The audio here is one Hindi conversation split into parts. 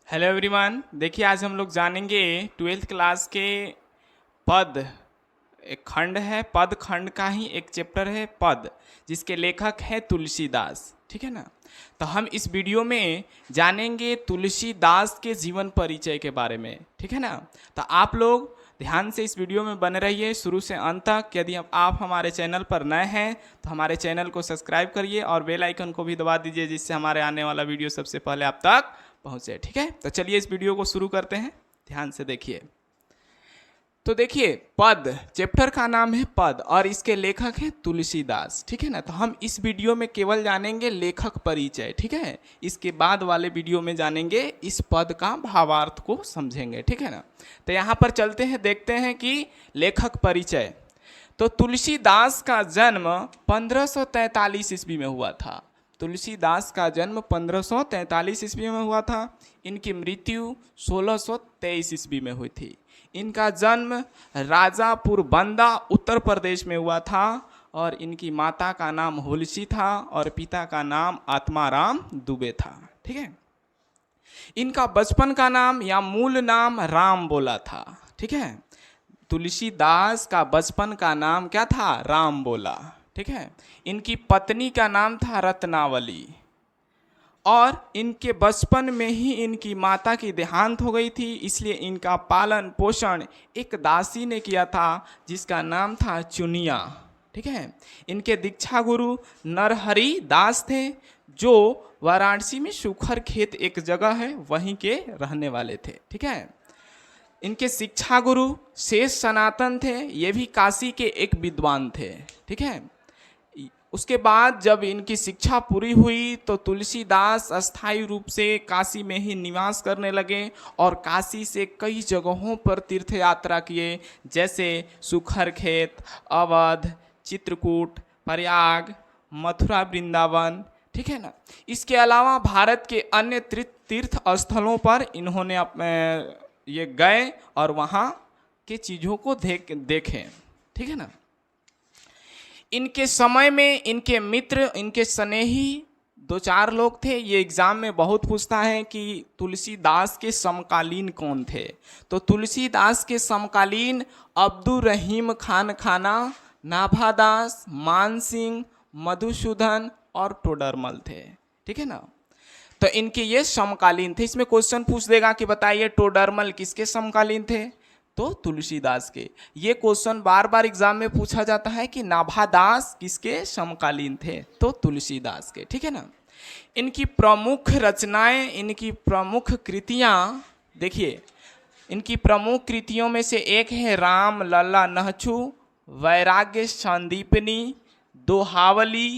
Hello everyone. देखिए आज हम लोग जानेंगे ट्वेल्थ क्लास के पद। एक खंड है, पद खंड का ही एक चैप्टर है पद, जिसके लेखक हैं तुलसीदास। ठीक है ना। तो हम इस वीडियो में जानेंगे तुलसीदास के जीवन परिचय के बारे में। ठीक है ना। तो आप लोग ध्यान से इस वीडियो में बने रहिए शुरू से अंत तक। यदि आप हमारे चैनल पर नए हैं तो हमारे चैनल को सब्सक्राइब करिए और बेल आइकन को भी दबा दीजिए, जिससे हमारे आने वाला वीडियो सबसे पहले आप तक पहुंचे। ठीक है, तो चलिए इस वीडियो को शुरू करते हैं। ध्यान से देखिए। तो देखिए, पद चैप्टर का नाम है पद और इसके लेखक हैं तुलसीदास। ठीक है ना। तो हम इस वीडियो में केवल जानेंगे लेखक परिचय। ठीक है, इसके बाद वाले वीडियो में जानेंगे इस पद का भावार्थ को समझेंगे। ठीक है ना। तो यहाँ पर चलते हैं, देखते हैं कि लेखक परिचय। तो तुलसीदास का जन्म 1543 ईस्वी में हुआ था। तुलसीदास का जन्म 1543 ईस्वी में हुआ था। इनकी मृत्यु 1623 ईस्वी में हुई थी। इनका जन्म राजापुर बंदा उत्तर प्रदेश में हुआ था और इनकी माता का नाम हुलसी था और पिता का नाम आत्माराम दुबे था। ठीक है। इनका बचपन का नाम या मूल नाम राम बोला था। ठीक है। तुलसीदास का बचपन का नाम क्या था? राम बोला। ठीक है। इनकी पत्नी का नाम था रत्नावली और इनके बचपन में ही इनकी माता की देहांत हो गई थी, इसलिए इनका पालन पोषण एक दासी ने किया था जिसका नाम था चुनिया। ठीक है। इनके दीक्षा गुरु नरहरि दास थे, जो वाराणसी में सुखर खेत एक जगह है वहीं के रहने वाले थे। ठीक है। इनके शिक्षा गुरु शेष सनातन थे, ये भी काशी के एक विद्वान थे। ठीक है। उसके बाद जब इनकी शिक्षा पूरी हुई तो तुलसीदास अस्थायी रूप से काशी में ही निवास करने लगे और काशी से कई जगहों पर तीर्थ यात्रा किए, जैसे सुखर खेत, अवध, चित्रकूट, प्रयाग, मथुरा, वृंदावन। ठीक है ना। इसके अलावा भारत के अन्य तीर्थ स्थलों पर इन्होंने ये गए और वहाँ के चीज़ों को देखें। ठीक है ना। इनके समय में इनके मित्र, इनके स्नेही दो चार लोग थे। ये एग्जाम में बहुत पूछता है कि तुलसीदास के समकालीन कौन थे। तो तुलसीदास के समकालीन अब्दुल रहीम खान खाना, नाभादास, मान सिंह, मधुसूदन और टोडरमल थे। ठीक है ना। तो इनके ये समकालीन थे। इसमें क्वेश्चन पूछ देगा कि बताइए टोडरमल किसके समकालीन थे? तो तुलसीदास के। ये क्वेश्चन बार बार एग्जाम में पूछा जाता है कि नाभादास किसके समकालीन थे? तो तुलसीदास के। ठीक है ना। इनकी प्रमुख रचनाएं, इनकी प्रमुख कृतियां देखिए। इनकी प्रमुख कृतियों में से एक है राम लल्ला नहचु, वैराग्य संदीपनी, दोहावली,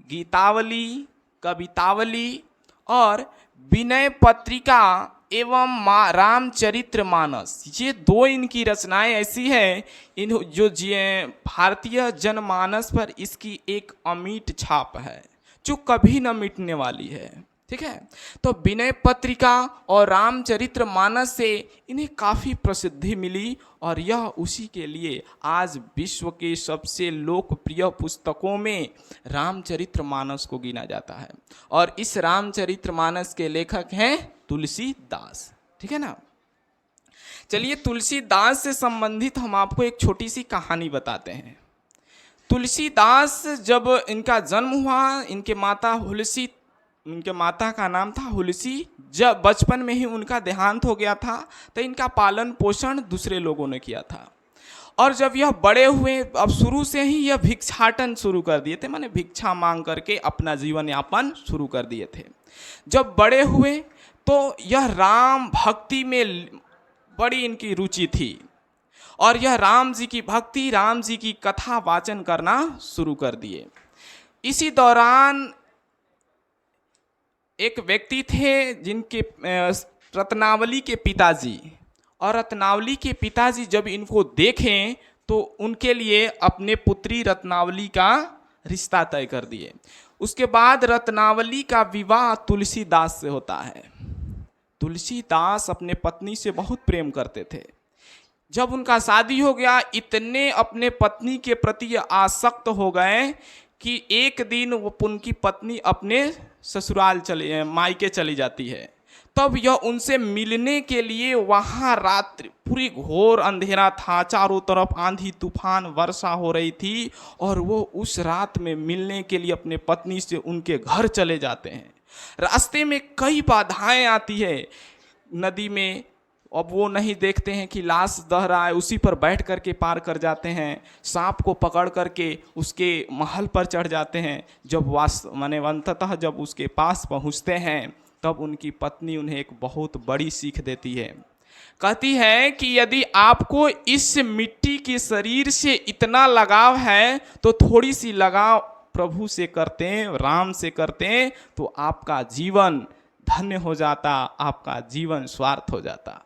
गीतावली, कवितावली और विनय पत्रिका एवं रामचरित्र मानस। ये दो इनकी रचनाएं ऐसी है इन जो भारतीय जनमानस पर इसकी एक अमिट छाप है जो कभी न मिटने वाली है। ठीक है। तो विनय पत्रिका और रामचरित्र मानस से इन्हें काफ़ी प्रसिद्धि मिली और यह उसी के लिए आज विश्व के सबसे लोकप्रिय पुस्तकों में रामचरित्र मानस को गिना जाता है और इस रामचरित्र मानस के लेखक हैं तुलसीदास। ठीक है ना। चलिए, तुलसीदास से संबंधित हम आपको एक छोटी सी कहानी बताते हैं। तुलसीदास जब इनका जन्म हुआ, इनके माता का नाम था हुलसी। जब बचपन में ही उनका देहांत हो गया था तो इनका पालन पोषण दूसरे लोगों ने किया था और जब यह बड़े हुए, अब शुरू से ही यह भिक्षाटन शुरू कर दिए थे, माने भिक्षा मांग करके अपना जीवन यापन शुरू कर दिए थे। जब बड़े हुए तो यह राम भक्ति में बड़ी इनकी रुचि थी और यह राम जी की भक्ति, राम जी की कथा वाचन करना शुरू कर दिए। इसी दौरान एक व्यक्ति थे जिनके रत्नावली के पिताजी, और रत्नावली के पिताजी जब इनको देखें तो उनके लिए अपने पुत्री रत्नावली का रिश्ता तय कर दिए। उसके बाद रत्नावली का विवाह तुलसीदास से होता है। तुलसीदास अपने पत्नी से बहुत प्रेम करते थे। जब उनका शादी हो गया, इतने अपने पत्नी के प्रति आसक्त हो गए कि एक दिन वो उनकी पत्नी अपने ससुराल मायके चली जाती है। तब यह उनसे मिलने के लिए वहाँ रात्रि पूरी घोर अंधेरा था, चारों तरफ आंधी तूफान वर्षा हो रही थी, और वो उस रात में मिलने के लिए अपने पत्नी से उनके घर चले जाते हैं। रास्ते में कई बाधाएं आती है नदी में, अब वो नहीं देखते हैं कि लाश दह रहा है, उसी पर बैठ करके पार कर जाते हैं। सांप को पकड़ करके उसके महल पर चढ़ जाते हैं। जब माने अंततः जब उसके पास पहुंचते हैं, तब उनकी पत्नी उन्हें एक बहुत बड़ी सीख देती है। कहती है कि यदि आपको इस मिट्टी के शरीर से इतना लगाव है, तो थोड़ी सी लगाव प्रभु से करते हैं, राम से करते हैं, तो आपका जीवन धन्य हो जाता, आपका जीवन स्वार्थ हो जाता।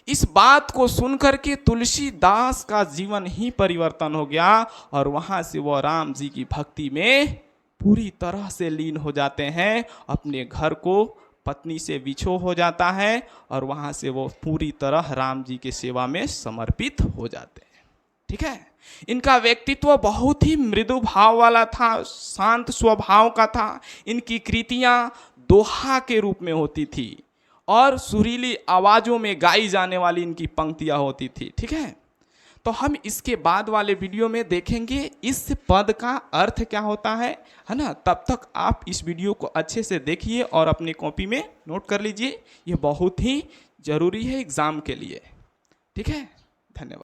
इस बात को सुनकर के तुलसीदास का जीवन ही परिवर्तन हो गया, और वहां से वह राम जी की भक्ति में पूरी तरह से लीन हो जाते हैं। अपने घर को पत्नी से विछोह हो जाता है, और वहां से वो पूरी तरह राम जी के सेवा में समर्पित हो जाते हैं। ठीक है, इनका व्यक्तित्व बहुत ही मृदु भाव वाला था, शांत स्वभाव का था। इनकी कृतियां दोहा के रूप में होती थी, और सुरीली आवाजों में गाई जाने वाली इनकी पंक्तियां होती थी। ठीक है, तो हम इसके बाद वाले वीडियो में देखेंगे इस पद का अर्थ क्या होता है ना। तब तक आप इस वीडियो को अच्छे से देखिए और अपनी कॉपी में नोट कर लीजिए, ये बहुत ही जरूरी है एग्जाम के लिए। ठीक है, धन्यवाद।